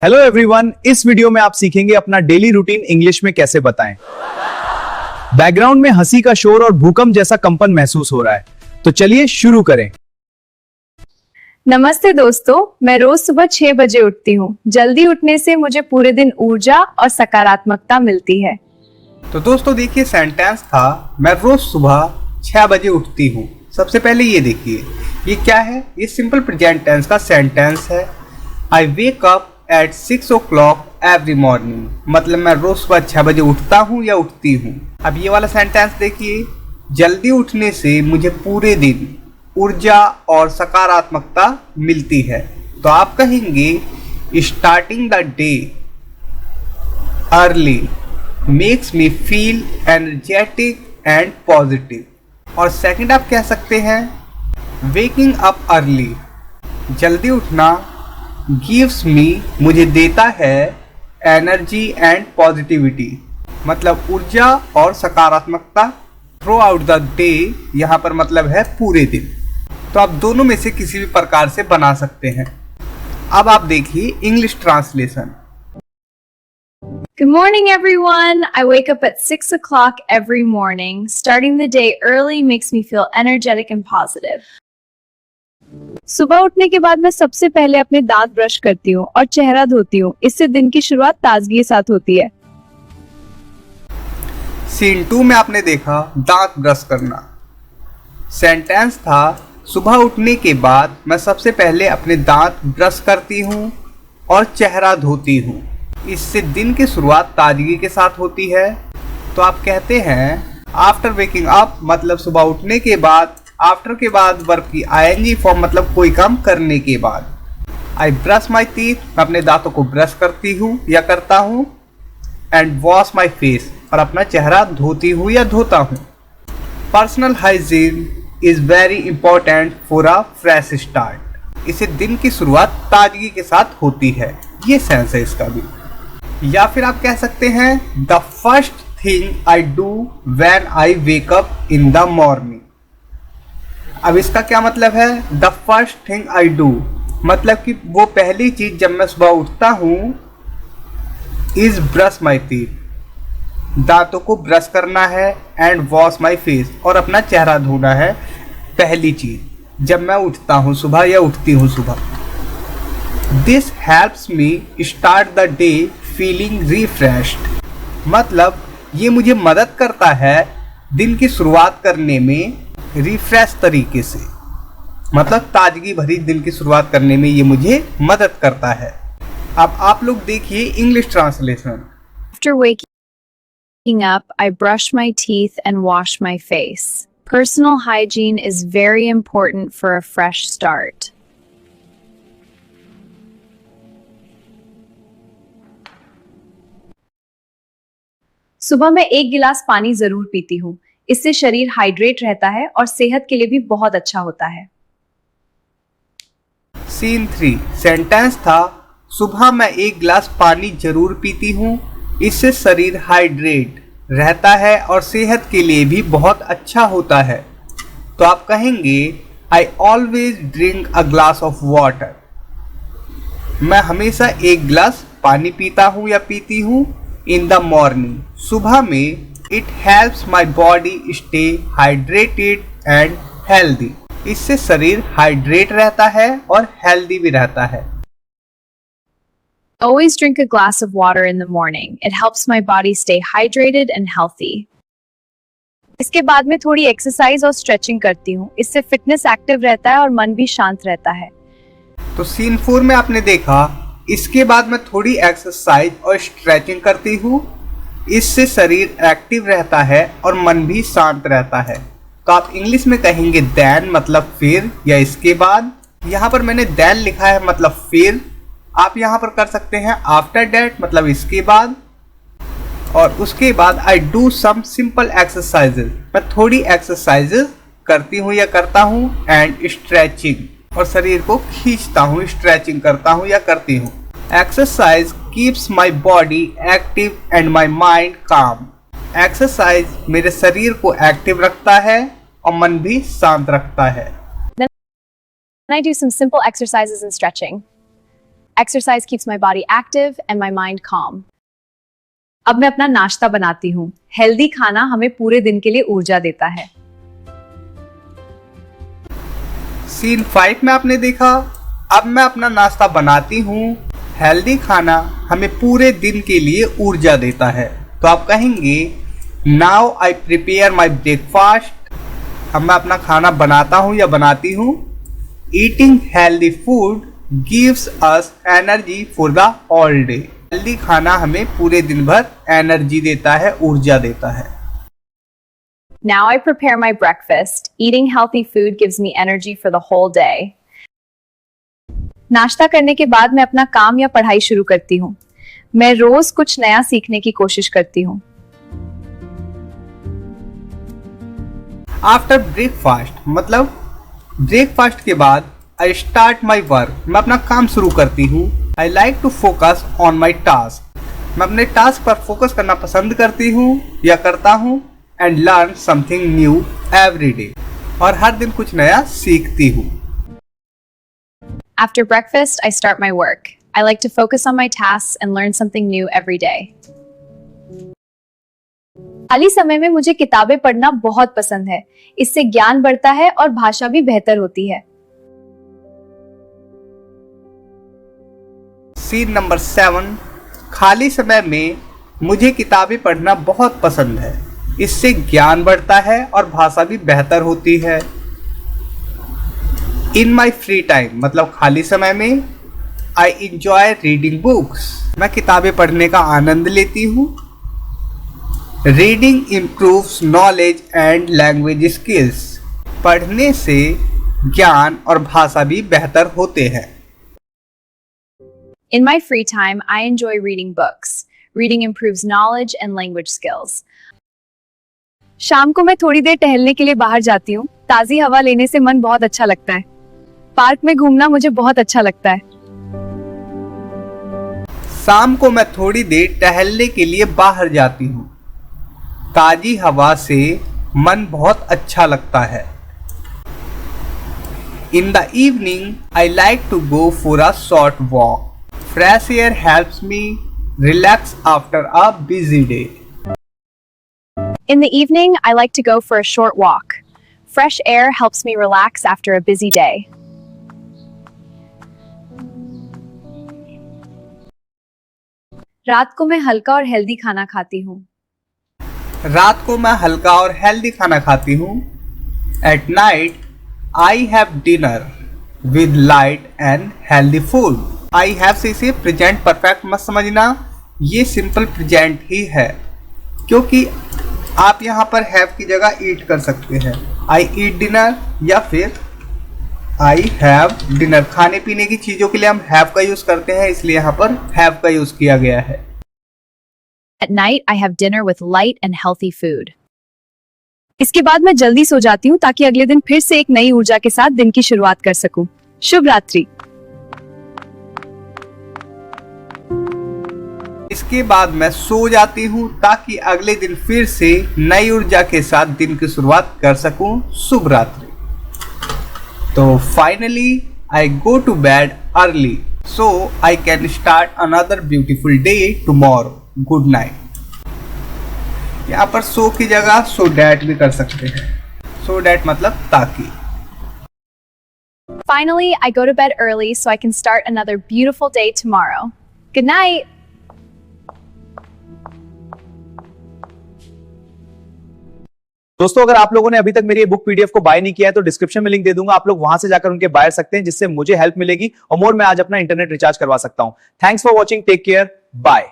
Hello everyone, इस video में आप सीखेंगे अपना डेली रूटीन इंग्लिश में कैसे बताएं। बैकग्राउंड में हंसी का शोर और भूकंप जैसा कंपन महसूस हो रहा है, तो चलिए शुरू करें। नमस्ते दोस्तों, मैं रोज सुबह 6 बजे उठती हूँ। जल्दी उठने से मुझे पूरे दिन ऊर्जा और सकारात्मकता मिलती है। तो दोस्तों देखिए, सेंटेंस था मैं रोज सुबह 6 बजे उठती हूँ। सबसे पहले ये देखिए, ये क्या है? ये सिंपल प्रेजेंट टेंस का सेंटेंस है। I wake up at 6 o'clock every morning, मतलब मैं रोज सुबह 6 बजे उठता हूँ या उठती हूँ। अब ये वाला सेंटेंस देखिए, जल्दी उठने से मुझे पूरे दिन ऊर्जा और सकारात्मकता मिलती है। तो आप कहेंगे starting the day early makes me feel energetic and positive. और सेकंड आप कह सकते हैं वेकिंग अप अर्ली, जल्दी उठना गिव्स मी, मुझे देता है एनर्जी एंड पॉजिटिविटी, मतलब ऊर्जा और सकारात्मकता थ्रू आउट द डे। यहाँ पर मतलब है पूरे दिन। तो आप दोनों में से किसी भी प्रकार से बना सकते हैं। अब आप देखिए English translation. Good morning everyone. I wake up at 6 o'clock every morning. Starting the day early makes me feel energetic and positive. सुबह उठने के बाद मैं सबसे पहले अपने दांत ब्रश करती हूँ और चेहरा धोती हूँ। इससे दिन की शुरुआत ताजगी के साथ होती है। सीन 2 में आपने देखा दांत ब्रश करना। सेंटेंस था सुबह उठने के बाद मैं सबसे पहले अपने दांत ब्रश करती हूँ और चेहरा धोती हूँ। इससे दिन की शुरुआत ताजगी के साथ होती है। तो आप कहते हैं आफ्टर वेकिंग अप, मतलब सुबह उठने के बाद। आफ्टर के बाद वर्ब की आईएनजी फॉर्म, मतलब कोई काम करने के बाद। आई ब्रश माई टीथ, मैं अपने दांतों को ब्रश करती हूँ या करता हूँ। एंड वॉश माई फेस, और अपना चेहरा धोती हूँ या धोता हूँ। Personal hygiene is very important for a fresh start, इसे दिन की शुरुआत ताजगी के साथ होती है। ये सेंस है इसका भी। या फिर आप कह सकते हैं the first thing I do when I wake up in the morning. अब इसका क्या मतलब है? The first thing I do, मतलब कि वो पहली चीज जब मैं सुबह उठता हूँ इज ब्रश माई टीथ, दांतों को ब्रश करना है। एंड वॉश माई फेस, और अपना चेहरा धोना है। पहली चीज जब मैं उठता हूँ सुबह या उठती हूँ सुबह। This helps me start the day feeling refreshed, मतलब ये मुझे मदद करता है दिन की शुरुआत करने में रिफ्रेश तरीके से, मतलब ताजगी भरी दिन की शुरुआत करने में ये मुझे मदद करता है। अब आप लोग देखिए English translation. After waking up, I brush my teeth and wash my face. Personal hygiene is very important for a fresh start. सुबह मैं 1 गिलास पानी जरूर पीती हूँ। इससे शरीर हाइड्रेट रहता है और सेहत के लिए भी बहुत अच्छा होता है। सीन 3 सेंटेंस था सुबह मैं 1 गिलास पानी जरूर पीती हूँ, इससे शरीर हाइड्रेट रहता है और सेहत के लिए भी बहुत अच्छा होता है। तो आप कहेंगे I always drink a glass of water, मैं हमेशा 1 गिलास पानी पीता हूँ या पीती हूँ। इन द मॉर्निंग, सुबह में। It helps my body stay hydrated and healthy, इससे शरीर हाइड्रेट रहता है और हेल्दी भी रहता है। Always drink a glass of water in the morning. It helps my body stay hydrated and healthy. इसके बाद में थोड़ी एक्सरसाइज और स्ट्रेचिंग करती हूँ। इससे फिटनेस एक्टिव रहता है और मन भी शांत रहता है। तो सीन 4 में आपने देखा इसके बाद मैं थोड़ी एक्सरसाइज और स्ट्रेचिंग करती हूँ, इससे शरीर एक्टिव रहता है और मन भी शांत रहता है। तो आप इंग्लिश में कहेंगे देन, मतलब फिर या इसके बाद। यहाँ पर मैंने देन लिखा है, मतलब फिर। आप यहाँ पर कर सकते हैं आफ्टर डेट, मतलब इसके बाद। और उसके बाद I do some simple exercises, मैं थोड़ी एक्सरसाइजेज करती हूँ या करता हूँ। एंड स्ट्रेचिंग, और शरीर को खींचता हूँ, स्ट्रेचिंग करता हूँ या करती हूँ। Exercise keeps my body active and my mind काम, एक्सरसाइज मेरे शरीर को एक्टिव रखता है और मन भी शांत रखता है। Then I do some simple exercises and stretching. Exercise keeps my body active and my mind calm. अब मैं अपना नाश्ता बनाती हूँ। हेल्दी खाना हमें पूरे दिन के लिए ऊर्जा देता है। सीन 5 में आपने देखा, अब मैं अपना नाश्ता बनाती हूँ। हेल्दी खाना हमें पूरे दिन के लिए ऊर्जा देता है। तो आप कहेंगे now I prepare my breakfast. अब मैं अपना खाना बनाता हूँ या बनाती हूँ। Eating healthy food gives us energy for the whole day. Healthy खाना हमें पूरे दिन भर एनर्जी देता है, ऊर्जा देता है। Now I prepare my breakfast. Eating healthy food gives me energy for the whole day. नाश्ता करने के बाद मैं अपना काम या पढ़ाई शुरू करती हूँ। मैं रोज कुछ नया सीखने की कोशिश करती हूँ। आफ्टर ब्रेकफास्ट मतलब ब्रेकफास्ट के बाद आई स्टार्ट माई वर्क। मैं अपना काम शुरू करती हूँ। I like to focus on my task. मैं अपने टास्क पर फोकस करना पसंद करती हूँ या करता हूँ। And learn something new every day. और हर दिन कुछ नया सीखती हूँ। After breakfast, I start my work. I like to focus on my tasks and learn something new every day. खाली समय में मुझे किताबें पढ़ना बहुत पसंद है। इससे ज्ञान बढ़ता है और भाषा भी बेहतर होती है। सीन नंबर 7, खाली समय में मुझे किताबें पढ़ना बहुत पसंद है। इससे ज्ञान बढ़ता है और भाषा भी बेहतर होती है। इन माई फ्री टाइम मतलब खाली समय में आई इंजॉय रीडिंग बुक्स। मैं किताबें पढ़ने का आनंद लेती हूँ। Reading improves knowledge and language skills. पढ़ने से ज्ञान और भाषा भी बेहतर होते हैं। In my free time, I enjoy reading books. Reading improves knowledge and language skills. शाम को मैं थोड़ी देर टहलने के लिए बाहर जाती हूँ। ताजी हवा लेने से मन बहुत अच्छा लगता है। पार्क में घूमना मुझे बहुत अच्छा लगता है। शाम को मैं थोड़ी देर टहलने के लिए बाहर जाती हूँ। ताजी हवा से मन बहुत अच्छा लगता है। In the evening, I like to go for a short walk. Fresh air helps me relax after a busy day. In the evening, I like to go for a short walk. Fresh air helps me relax after a busy day. रात को मैं हल्का और healthy खाना खाती हूँ। रात को मैं हल्का और हेल्दी खाना खाती हूँ। At night, I have dinner with light and healthy food. I have से इसे प्रेजेंट परफेक्ट मत समझना, ये सिंपल प्रेजेंट ही है क्योंकि आप यहाँ पर हैव की जगह ईट कर सकते हैं। आई ईट डिनर या फिर आई हैव डिनर। खाने पीने की चीज़ों के लिए हम हैव का यूज़ करते हैं, इसलिए यहाँ पर हैव का यूज़ किया गया है। At night, I have dinner with light and healthy food. इसके बाद मैं जल्दी सो जाती हूँ ताकि अगले दिन फिर से एक नई ऊर्जा के साथ दिन की शुरुआत कर सकूं। शुभ रात्रि। इसके बाद मैं सो जाती हूँ ताकि अगले दिन फिर से नई ऊर्जा के साथ दिन की शुरुआत कर सकूं। शुभ रात्रि। तो finally I go to bed early so I can start another beautiful day tomorrow. Good night. यहाँ पर सो की जगह सो डैट भी कर सकते हैं। सो डैट मतलब ताकि। Finally, I go to bed early so I can start another beautiful day tomorrow. Good night. दोस्तों, अगर आप लोगों ने अभी तक मेरी बुक पीडीएफ को बाय नहीं किया है तो डिस्क्रिप्शन में लिंक दे दूंगा। आप लोग वहां से जाकर उनके बाय सकते हैं, जिससे मुझे हेल्प मिलेगी और मोर मैं आज अपना इंटरनेट रिचार्ज करवा सकता हूं। Thanks for watching, take care, bye.